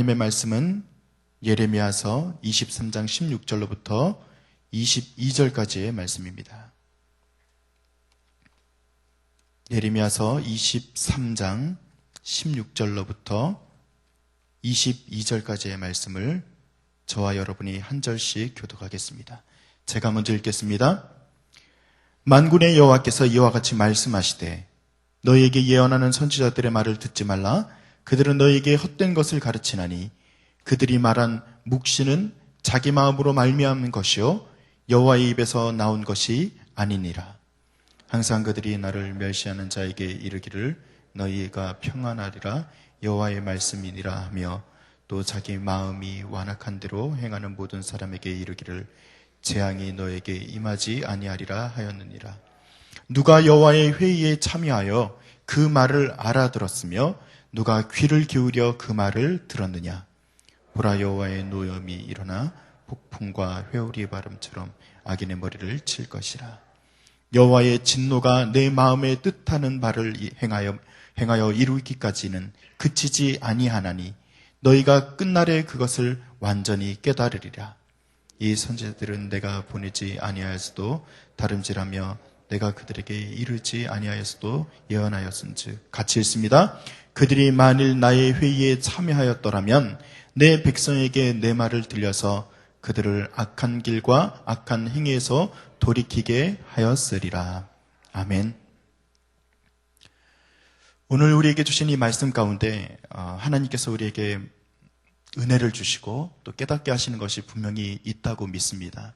하나님의 말씀은 예레미야서 23장 16절로부터 22절까지의 말씀입니다. 예레미야서 23장 16절로부터 22절까지의 말씀을 저와 여러분이 한 절씩 교독하겠습니다. 제가 먼저 읽겠습니다. 만군의 여호와께서 이와 같이 말씀하시되 너희에게 예언하는 선지자들의 말을 듣지 말라. 그들은 너희에게 헛된 것을 가르치나니 그들이 말한 묵시는 자기 마음으로 말미암은 것이요 여호와의 입에서 나온 것이 아니니라. 항상 그들이 나를 멸시하는 자에게 이르기를 너희가 평안하리라 여호와의 말씀이니라 하며 또 자기 마음이 완악한 대로 행하는 모든 사람에게 이르기를 재앙이 너에게 임하지 아니하리라 하였느니라. 누가 여호와의 회의에 참여하여 그 말을 알아들었으며 누가 귀를 기울여 그 말을 들었느냐. 보라, 여호와의 노염이 일어나 폭풍과 회오리 바람처럼 악인의 머리를 칠 것이라. 여호와의 진노가 내 마음에 뜻하는 바를 행하여 이루기까지는 그치지 아니하나니 너희가 끝날에 그것을 완전히 깨달으리라. 이 선지자들은 내가 보내지 아니하였어도 다름질하며 내가 그들에게 이르지 아니하였어도 예언하였은즉. 같이 읽습니다. 그들이 만일 나의 회의에 참여하였더라면 내 백성에게 내 말을 들려서 그들을 악한 길과 악한 행위에서 돌이키게 하였으리라. 아멘. 오늘 우리에게 주신 이 말씀 가운데 하나님께서 우리에게 은혜를 주시고 또 깨닫게 하시는 것이 분명히 있다고 믿습니다.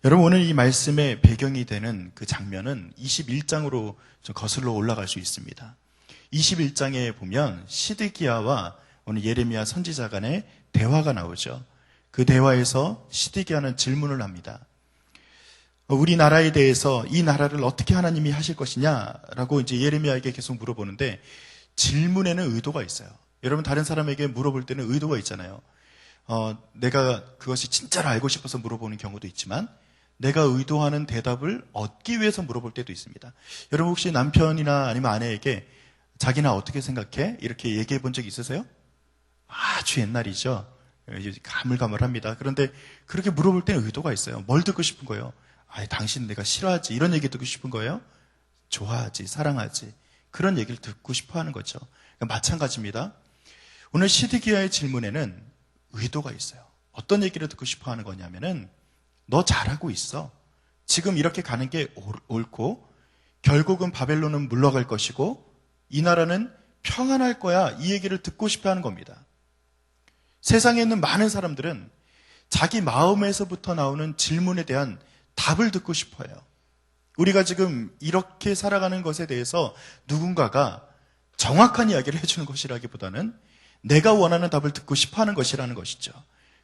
여러분, 오늘 이 말씀의 배경이 되는 그 장면은 21장으로 좀 거슬러 올라갈 수 있습니다. 21장에 보면 시드기야와 오늘 예레미야 선지자 간의 대화가 나오죠. 그 대화에서 시드기야는 질문을 합니다. 우리나라에 대해서 이 나라를 어떻게 하나님이 하실 것이냐라고 이제 예레미야에게 계속 물어보는데 질문에는 의도가 있어요. 여러분, 다른 사람에게 물어볼 때는 의도가 있잖아요. 내가 그것이 진짜로 알고 싶어서 물어보는 경우도 있지만 내가 의도하는 대답을 얻기 위해서 물어볼 때도 있습니다. 여러분, 혹시 남편이나 아니면 아내에게 자기나 어떻게 생각해? 이렇게 얘기해 본 적 있으세요? 아주 옛날이죠. 이제 가물가물합니다. 그런데 그렇게 물어볼 때는 의도가 있어요. 뭘 듣고 싶은 거예요? 당신 내가 싫어하지? 이런 얘기 듣고 싶은 거예요? 좋아하지? 사랑하지? 그런 얘기를 듣고 싶어 하는 거죠. 마찬가지입니다. 오늘 시드기야의 질문에는 의도가 있어요. 어떤 얘기를 듣고 싶어 하는 거냐면은 너 잘하고 있어. 지금 이렇게 가는 게 옳고 결국은 바벨론은 물러갈 것이고 이 나라는 평안할 거야. 이 얘기를 듣고 싶어 하는 겁니다. 세상에 있는 많은 사람들은 자기 마음에서부터 나오는 질문에 대한 답을 듣고 싶어요. 우리가 지금 이렇게 살아가는 것에 대해서 누군가가 정확한 이야기를 해주는 것이라기보다는 내가 원하는 답을 듣고 싶어 하는 것이라는 것이죠.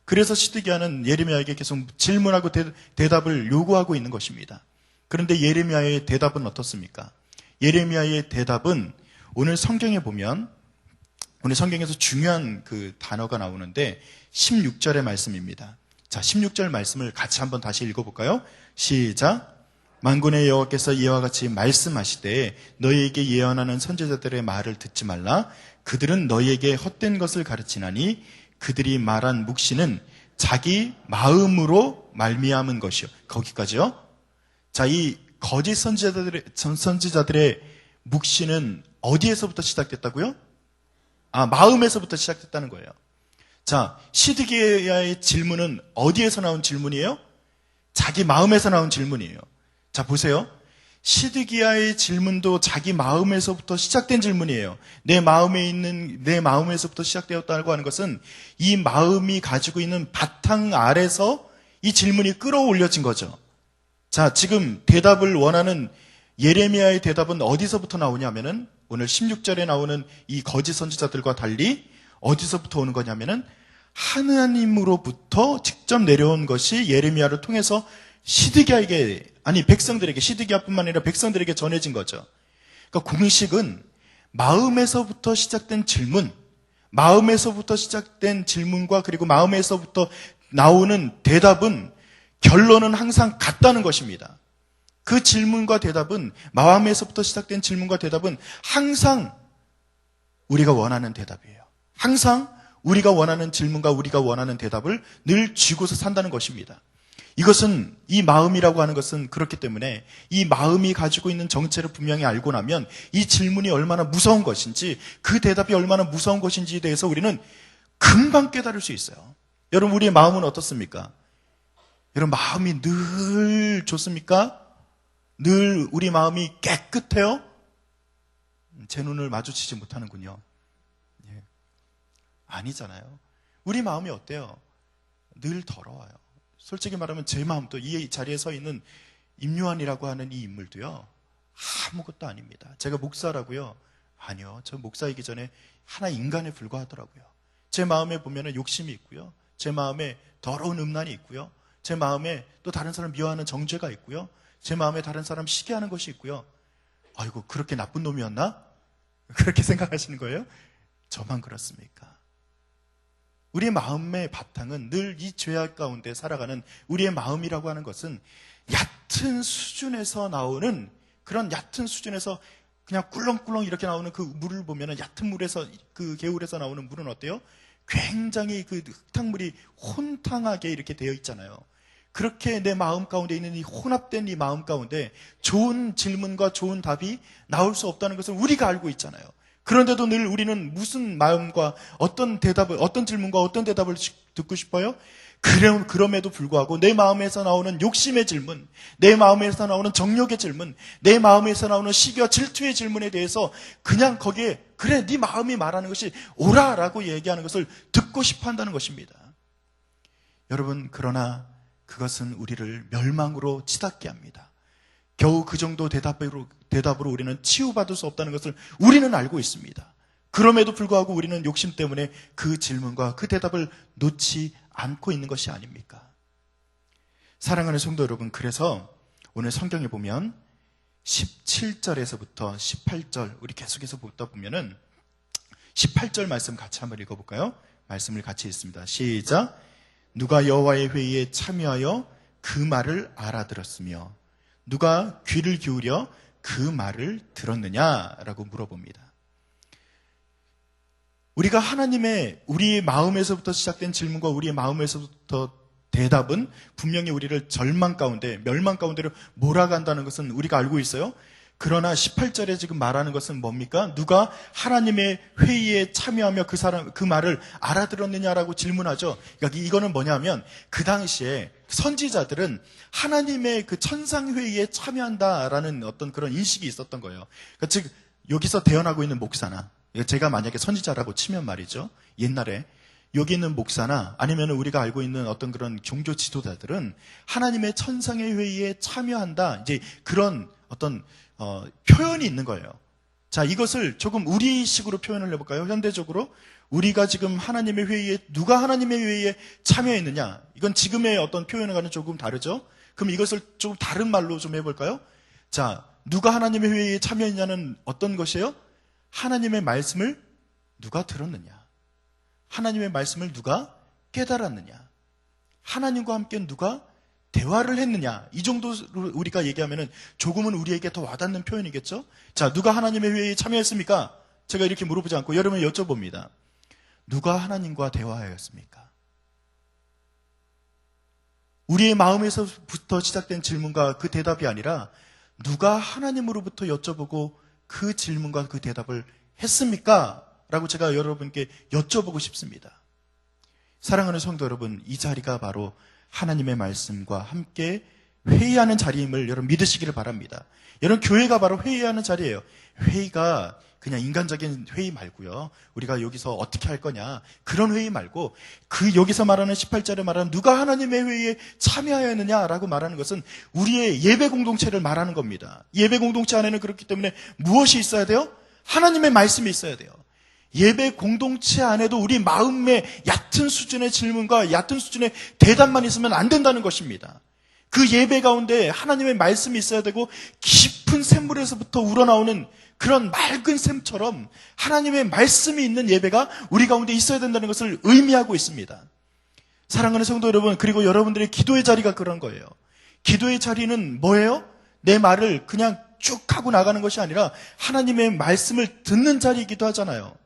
그래서 시드기야는 예레미야에게 계속 질문하고 대답을 요구하고 있는 것입니다. 그런데 예레미야의 대답은 어떻습니까? 예레미야의 대답은 오늘 성경에 보면 오늘 성경에서 중요한 그 단어가 나오는데 16절의 말씀입니다. 자, 16절 말씀을 같이 한번 다시 읽어볼까요? 시작. 만군의 여호와께서 이와 같이 말씀하시되 너희에게 예언하는 선지자들의 말을 듣지 말라. 그들은 너희에게 헛된 것을 가르치나니 그들이 말한 묵시는 자기 마음으로 말미암은 것이요. 거기까지요. 자, 이 거짓 선지자들의 묵시는 어디에서부터 시작됐다고요? 마음에서부터 시작됐다는 거예요. 자, 시드기야의 질문은 어디에서 나온 질문이에요? 자기 마음에서 나온 질문이에요. 자, 보세요. 시드기야의 질문도 자기 마음에서부터 시작된 질문이에요. 내 마음에서부터 시작되었다고 하는 것은 이 마음이 가지고 있는 바탕 아래서 이 질문이 끌어올려진 거죠. 자, 지금 대답을 원하는 예레미야의 대답은 어디서부터 나오냐면은 오늘 16절에 나오는 이 거짓 선지자들과 달리 어디서부터 오는 거냐면은 하나님으로부터 직접 내려온 것이 예레미야를 통해서 시드기야에게, 백성들에게, 시드기야뿐만 아니라 백성들에게 전해진 거죠. 그러니까 공식은 마음에서부터 시작된 질문과 그리고 마음에서부터 나오는 대답은 결론은 항상 같다는 것입니다. 그 질문과 대답은, 마음에서부터 시작된 질문과 대답은 항상 우리가 원하는 대답이에요. 항상 우리가 원하는 질문과 우리가 원하는 대답을 늘 쥐고서 산다는 것입니다. 이것은, 이 마음이라고 하는 것은 그렇기 때문에 이 마음이 가지고 있는 정체를 분명히 알고 나면 이 질문이 얼마나 무서운 것인지, 그 대답이 얼마나 무서운 것인지에 대해서 우리는 금방 깨달을 수 있어요. 여러분, 우리의 마음은 어떻습니까? 여러분, 마음이 늘 좋습니까? 늘 우리 마음이 깨끗해요? 제 눈을 마주치지 못하는군요. 예. 아니잖아요. 우리 마음이 어때요? 늘 더러워요. 솔직히 말하면 제 마음도, 이 자리에 서 있는 임요한이라고 하는 이 인물도요, 아무것도 아닙니다. 제가 목사라고요? 아니요. 저 목사이기 전에 하나 인간에 불과하더라고요. 제 마음에 보면은 욕심이 있고요. 제 마음에 더러운 음란이 있고요. 제 마음에 또 다른 사람 미워하는 정죄가 있고요. 제 마음에 다른 사람 시기하는 것이 있고요. 아이고, 그렇게 나쁜 놈이었나? 그렇게 생각하시는 거예요? 저만 그렇습니까? 우리의 마음의 바탕은 늘 이 죄악 가운데 살아가는 우리의 마음이라고 하는 것은 얕은 수준에서 나오는, 그런 얕은 수준에서 그냥 꿀렁꿀렁 이렇게 나오는 그 물을 보면은, 얕은 물에서, 그 개울에서 나오는 물은 어때요? 굉장히 그 흙탕물이 혼탕하게 이렇게 되어 있잖아요. 그렇게 내 마음 가운데 있는 이 혼합된 이 마음 가운데 좋은 질문과 좋은 답이 나올 수 없다는 것을 우리가 알고 있잖아요. 그런데도 늘 우리는 무슨 마음과 어떤 대답을, 어떤 질문과 어떤 대답을 듣고 싶어요? 그럼에도 불구하고 내 마음에서 나오는 욕심의 질문, 내 마음에서 나오는 정욕의 질문, 내 마음에서 나오는 시기와 질투의 질문에 대해서 그냥 거기에, 그래, 네 마음이 말하는 것이 옳아라고 얘기하는 것을 듣고 싶어 한다는 것입니다. 여러분, 그러나 그것은 우리를 멸망으로 치닫게 합니다. 겨우 그 정도 대답으로 우리는 치유받을 수 없다는 것을 우리는 알고 있습니다. 그럼에도 불구하고 우리는 욕심 때문에 그 질문과 그 대답을 놓지 않고 있는 것이 아닙니까? 사랑하는 성도 여러분, 그래서 오늘 성경에 보면 17절에서부터 18절, 우리 계속해서 보다 보면은 18절 말씀 같이 한번 읽어볼까요? 말씀을 같이 읽습니다. 시작. 누가 여호와의 회의에 참여하여 그 말을 알아들었으며 누가 귀를 기울여 그 말을 들었느냐라고 물어봅니다. 우리가 우리의 마음에서부터 시작된 질문과 우리의 마음에서부터 대답은 분명히 우리를 절망 가운데, 멸망 가운데로 몰아간다는 것은 우리가 알고 있어요. 그러나 18절에 지금 말하는 것은 뭡니까? 누가 하나님의 회의에 참여하며 그 말을 알아들었느냐라고 질문하죠. 그러니까 이거는 뭐냐면, 그 당시에 선지자들은 하나님의 그 천상회의에 참여한다라는 어떤 그런 인식이 있었던 거예요. 그러니까 즉, 여기서 대언하고 있는 목사나, 제가 만약에 선지자라고 치면 말이죠. 옛날에 여기 있는 목사나 아니면 우리가 알고 있는 어떤 그런 종교 지도자들은 하나님의 천상의 회의에 참여한다. 이제 그런 어떤 표현이 있는 거예요. 자, 이것을 조금 우리식으로 표현을 해볼까요? 현대적으로 우리가 지금 하나님의 회의에, 누가 하나님의 회의에 참여했느냐? 이건 지금의 어떤 표현과는 조금 다르죠? 그럼 이것을 조금 다른 말로 좀 해볼까요? 자, 누가 하나님의 회의에 참여했냐는 어떤 것이에요? 하나님의 말씀을 누가 들었느냐? 하나님의 말씀을 누가 깨달았느냐? 하나님과 함께 누가 대화를 했느냐? 이 정도로 우리가 얘기하면은 조금은 우리에게 더 와닿는 표현이겠죠? 자, 누가 하나님의 회의에 참여했습니까? 제가 이렇게 물어보지 않고 여러분 여쭤봅니다. 누가 하나님과 대화하였습니까? 우리의 마음에서부터 시작된 질문과 그 대답이 아니라 누가 하나님으로부터 여쭤보고 그 질문과 그 대답을 했습니까? 라고 제가 여러분께 여쭤보고 싶습니다. 사랑하는 성도 여러분, 이 자리가 바로 하나님의 말씀과 함께 회의하는 자리임을 여러분 믿으시기를 바랍니다. 여러분, 교회가 바로 회의하는 자리예요. 회의가 그냥 인간적인 회의 말고요. 우리가 여기서 어떻게 할 거냐, 그런 회의 말고, 그 여기서 말하는 18절에 말하는 누가 하나님의 회의에 참여하였느냐라고 말하는 것은 우리의 예배 공동체를 말하는 겁니다. 예배 공동체 안에는 그렇기 때문에 무엇이 있어야 돼요? 하나님의 말씀이 있어야 돼요. 예배 공동체 안에도 우리 마음의 얕은 수준의 질문과 얕은 수준의 대답만 있으면 안 된다는 것입니다. 그 예배 가운데 하나님의 말씀이 있어야 되고, 깊은 샘물에서부터 우러나오는 그런 맑은 샘처럼 하나님의 말씀이 있는 예배가 우리 가운데 있어야 된다는 것을 의미하고 있습니다. 사랑하는 성도 여러분, 그리고 여러분들의 기도의 자리가 그런 거예요. 기도의 자리는 뭐예요? 내 말을 그냥 쭉 하고 나가는 것이 아니라 하나님의 말씀을 듣는 자리이기도 하잖아요.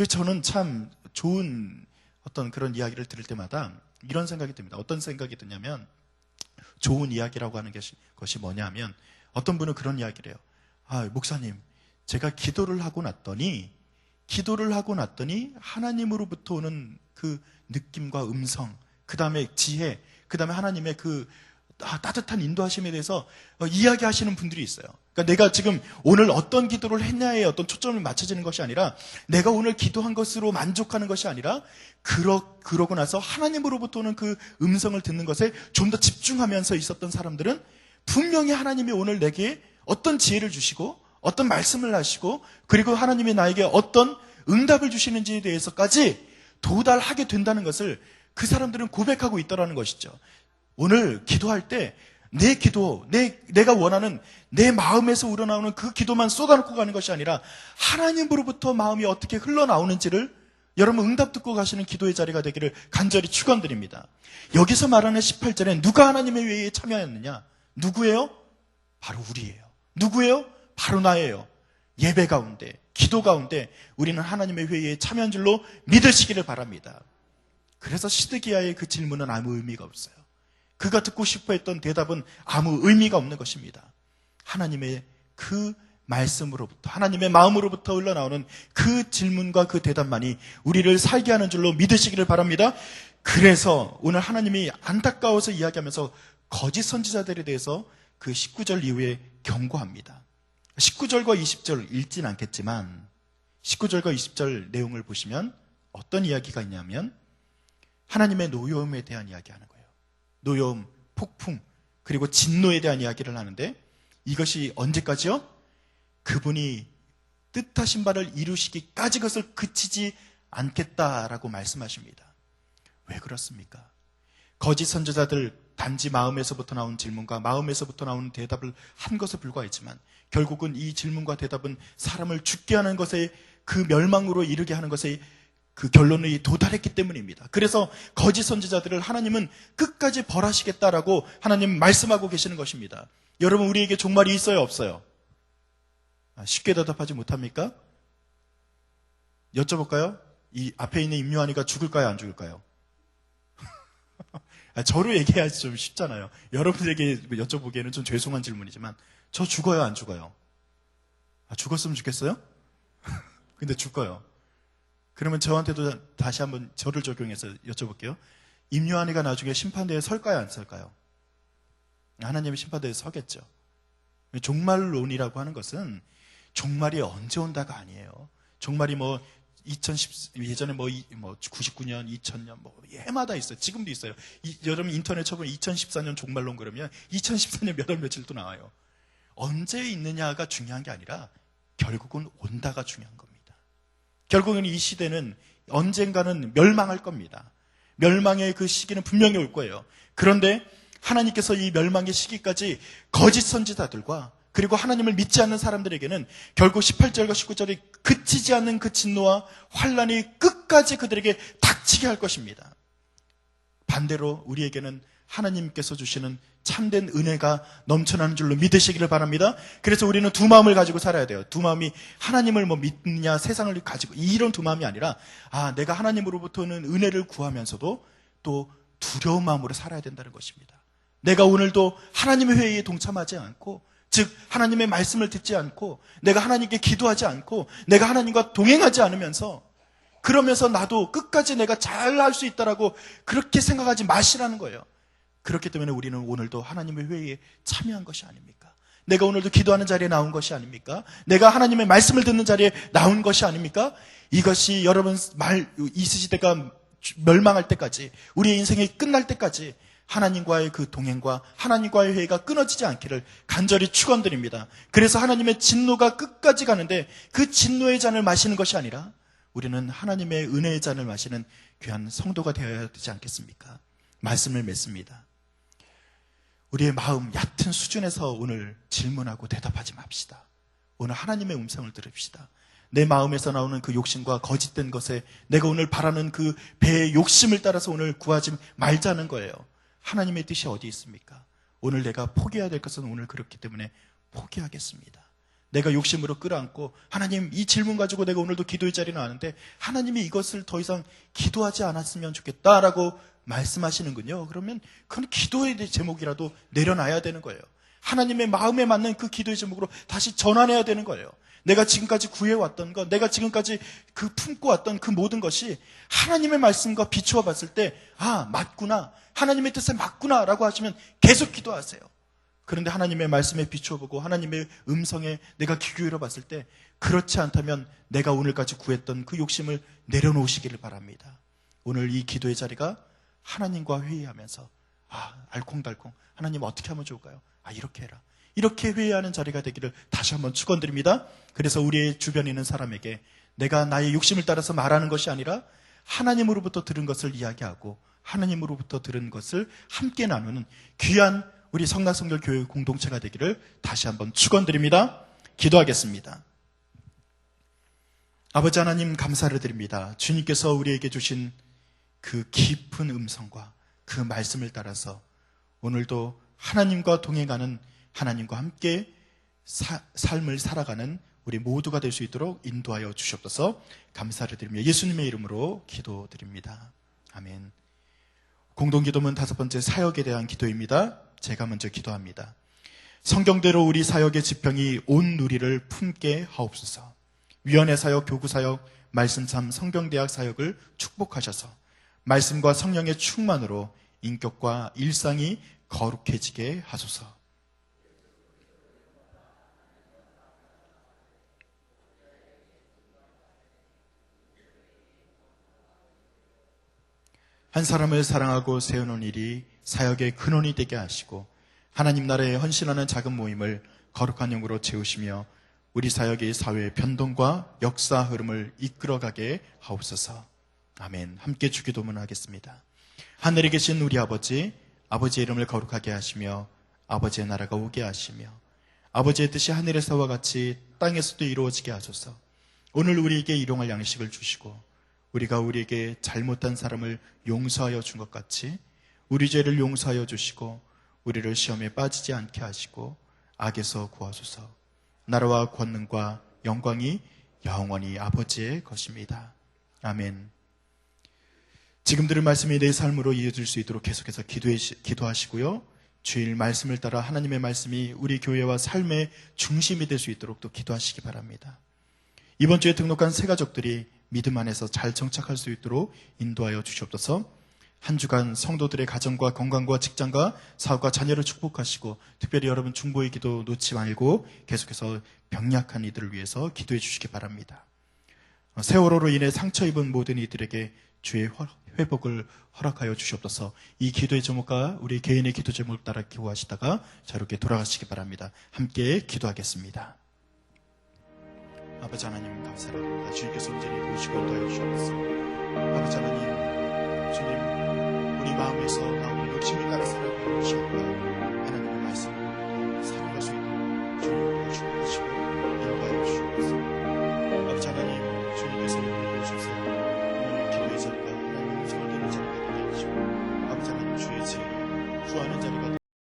그래서 저는 참 좋은 어떤 그런 이야기를 들을 때마다 이런 생각이 듭니다. 어떤 생각이 드냐면, 좋은 이야기라고 하는 것이 뭐냐면, 어떤 분은 그런 이야기를 해요. 목사님, 제가 기도를 하고 났더니 하나님으로부터 오는 그 느낌과 음성, 그 다음에 지혜, 그 다음에 하나님의 그 따뜻한 인도하심에 대해서 이야기하시는 분들이 있어요. 그러니까 내가 지금 오늘 어떤 기도를 했냐에 어떤 초점을 맞춰지는 것이 아니라, 내가 오늘 기도한 것으로 만족하는 것이 아니라, 그러고 나서 하나님으로부터 오는 그 음성을 듣는 것에 좀 더 집중하면서 있었던 사람들은 분명히 하나님이 오늘 내게 어떤 지혜를 주시고 어떤 말씀을 하시고, 그리고 하나님이 나에게 어떤 응답을 주시는지에 대해서까지 도달하게 된다는 것을 그 사람들은 고백하고 있더라는 것이죠. 오늘 기도할 때 내 기도, 내가 원하는 내 마음에서 우러나오는 그 기도만 쏟아놓고 가는 것이 아니라, 하나님으로부터 마음이 어떻게 흘러나오는지를 여러분 응답 듣고 가시는 기도의 자리가 되기를 간절히 축원드립니다. 여기서 말하는 18절에 누가 하나님의 회의에 참여했느냐? 누구예요? 바로 우리예요. 누구예요? 바로 나예요. 예배 가운데, 기도 가운데 우리는 하나님의 회의에 참여한 줄로 믿으시기를 바랍니다. 그래서 시드기야의 그 질문은 아무 의미가 없어요. 그가 듣고 싶어 했던 대답은 아무 의미가 없는 것입니다. 하나님의 그 말씀으로부터, 하나님의 마음으로부터 흘러나오는 그 질문과 그 대답만이 우리를 살게 하는 줄로 믿으시기를 바랍니다. 그래서 오늘 하나님이 안타까워서 이야기하면서 거짓 선지자들에 대해서 그 19절 이후에 경고합니다. 19절과 20절 읽진 않겠지만 19절과 20절 내용을 보시면 어떤 이야기가 있냐면, 하나님의 노여움에 대한 이야기하는 거예요. 노여움, 폭풍, 그리고 진노에 대한 이야기를 하는데, 이것이 언제까지요? 그분이 뜻하신 바를 이루시기까지 그것을 그치지 않겠다라고 말씀하십니다. 왜 그렇습니까? 거짓 선지자들 단지 마음에서부터 나온 질문과 마음에서부터 나오는 대답을 한 것에 불과했지만, 결국은 이 질문과 대답은 사람을 죽게 하는 것에, 그 멸망으로 이르게 하는 것에 그 결론이 도달했기 때문입니다. 그래서 거짓 선지자들을 하나님은 끝까지 벌하시겠다라고 하나님 말씀하고 계시는 것입니다. 여러분, 우리에게 종말이 있어요, 없어요? 쉽게 대답하지 못합니까? 여쭤볼까요? 이 앞에 있는 임요한이가 죽을까요, 안 죽을까요? 저로 얘기하기 좀 쉽잖아요. 여러분에게 여쭤보기에는 좀 죄송한 질문이지만, 저 죽어요, 안 죽어요? 죽었으면 좋겠어요? 근데 죽어요. 그러면 저한테도 다시 한번 저를 적용해서 여쭤볼게요. 임요한이가 나중에 심판대에 설까요, 안 설까요? 하나님의 심판대에 서겠죠. 종말론이라고 하는 것은 종말이 언제 온다가 아니에요. 종말이 예전에 99년, 2000년 해마다 있어요. 지금도 있어요. 여러분 인터넷 쳐보면 2014년 종말론 그러면 2014년 몇 월 며칠 또 나와요. 언제 있느냐가 중요한 게 아니라 결국은 온다가 중요한 겁니다. 결국은 이 시대는 언젠가는 멸망할 겁니다. 멸망의 그 시기는 분명히 올 거예요. 그런데 하나님께서 이 멸망의 시기까지 거짓 선지자들과 그리고 하나님을 믿지 않는 사람들에게는 결국 18절과 19절이 그치지 않는 그 진노와 환란이 끝까지 그들에게 닥치게 할 것입니다. 반대로 우리에게는 하나님께서 주시는 참된 은혜가 넘쳐나는 줄로 믿으시기를 바랍니다. 그래서 우리는 두 마음을 가지고 살아야 돼요. 두 마음이 하나님을 믿느냐 세상을 가지고, 이런 두 마음이 아니라 내가 하나님으로부터는 은혜를 구하면서도 또 두려운 마음으로 살아야 된다는 것입니다. 내가 오늘도 하나님의 회의에 동참하지 않고, 즉 하나님의 말씀을 듣지 않고, 내가 하나님께 기도하지 않고, 내가 하나님과 동행하지 않으면서, 그러면서 나도 끝까지 내가 잘할 수 있다라고 그렇게 생각하지 마시라는 거예요. 그렇기 때문에 우리는 오늘도 하나님의 회의에 참여한 것이 아닙니까? 내가 오늘도 기도하는 자리에 나온 것이 아닙니까? 내가 하나님의 말씀을 듣는 자리에 나온 것이 아닙니까? 이것이 여러분 이 시대가 멸망할 때까지, 우리의 인생이 끝날 때까지 하나님과의 그 동행과 하나님과의 회의가 끊어지지 않기를 간절히 축원드립니다. 그래서 하나님의 진노가 끝까지 가는데 그 진노의 잔을 마시는 것이 아니라 우리는 하나님의 은혜의 잔을 마시는 귀한 성도가 되어야 되지 않겠습니까? 말씀을 맺습니다. 우리의 마음 얕은 수준에서 오늘 질문하고 대답하지 맙시다. 오늘 하나님의 음성을 들읍시다. 내 마음에서 나오는 그 욕심과 거짓된 것에 내가 오늘 바라는 그 배의 욕심을 따라서 오늘 구하지 말자는 거예요. 하나님의 뜻이 어디 있습니까? 오늘 내가 포기해야 될 것은 오늘 그렇기 때문에 포기하겠습니다. 내가 욕심으로 끌어안고 하나님 이 질문 가지고 내가 오늘도 기도의 자리에 나왔는데 하나님이 이것을 더 이상 기도하지 않았으면 좋겠다라고 말씀하시는군요. 그러면 그건 기도의 제목이라도 내려놔야 되는 거예요. 하나님의 마음에 맞는 그 기도의 제목으로 다시 전환해야 되는 거예요. 내가 지금까지 구해왔던 것, 내가 지금까지 그 품고 왔던 그 모든 것이 하나님의 말씀과 비추어 봤을 때 맞구나, 하나님의 뜻에 맞구나 라고 하시면 계속 기도하세요. 그런데 하나님의 말씀에 비추어 보고 하나님의 음성에 내가 귀 기울여 봤을 때 그렇지 않다면 내가 오늘까지 구했던 그 욕심을 내려놓으시기를 바랍니다. 오늘 이 기도의 자리가 하나님과 회의하면서 알콩달콩 하나님 어떻게 하면 좋을까요? 이렇게 해라, 이렇게 회의하는 자리가 되기를 다시 한번 축원드립니다. 그래서 우리의 주변에 있는 사람에게 내가 나의 욕심을 따라서 말하는 것이 아니라 하나님으로부터 들은 것을 이야기하고 하나님으로부터 들은 것을 함께 나누는 귀한 우리 성락성결교회 공동체가 되기를 다시 한번 축원드립니다. 기도하겠습니다. 아버지 하나님, 감사를 드립니다. 주님께서 우리에게 주신 그 깊은 음성과 그 말씀을 따라서 오늘도 하나님과 동행하는, 하나님과 함께 삶을 살아가는 우리 모두가 될 수 있도록 인도하여 주시옵소서. 감사를 드리며 예수님의 이름으로 기도드립니다. 아멘. 공동기도문 5번째, 사역에 대한 기도입니다. 제가 먼저 기도합니다. 성경대로 우리 사역의 지평이 온 누리를 품게 하옵소서. 위원회 사역, 교구 사역, 말씀참 성경대학 사역을 축복하셔서 말씀과 성령의 충만으로 인격과 일상이 거룩해지게 하소서. 한 사람을 사랑하고 세우는 일이 사역의 근원이 되게 하시고 하나님 나라에 헌신하는 작은 모임을 거룩한 영으로 채우시며 우리 사역의 사회의 변동과 역사 흐름을 이끌어가게 하옵소서. 아멘. 함께 주기도문 하겠습니다. 하늘에 계신 우리 아버지, 아버지의 이름을 거룩하게 하시며 아버지의 나라가 오게 하시며 아버지의 뜻이 하늘에서와 같이 땅에서도 이루어지게 하소서. 오늘 우리에게 일용할 양식을 주시고 우리가 우리에게 잘못한 사람을 용서하여 준 것 같이 우리 죄를 용서하여 주시고 우리를 시험에 빠지지 않게 하시고 악에서 구하소서. 나라와 권능과 영광이 영원히 아버지의 것입니다. 아멘. 지금 들은 말씀이 내 삶으로 이어질 수 있도록 계속해서 기도하시고요. 주일 말씀을 따라 하나님의 말씀이 우리 교회와 삶의 중심이 될 수 있도록 또 기도하시기 바랍니다. 이번 주에 등록한 새 가족들이 믿음 안에서 잘 정착할 수 있도록 인도하여 주시옵소서. 한 주간 성도들의 가정과 건강과 직장과 사업과 자녀를 축복하시고 특별히 여러분 중보의 기도 놓지 말고 계속해서 병약한 이들을 위해서 기도해 주시기 바랍니다. 세월호로 인해 상처 입은 모든 이들에게 주의 회복을 허락하여 주시옵소서. 이 기도의 제목과 우리 개인의 기도 제목을 따라 기도하시다가 자유롭게 돌아가시기 바랍니다. 함께 기도하겠습니다. 아버지 하나님, 감사합니다. 주님께서 온전히 도우시고 인도하여 주시옵소서. 아버지 하나님, 주님, 우리 마음에서 나오는 욕심을 따라 살아가는 것이 아니라 하나님의 말씀을 살아갈 수 있도록 주님을 축복하시고 인도하여 주시옵소서. 아버지 하나님, 주님께서 우리를 도우셔서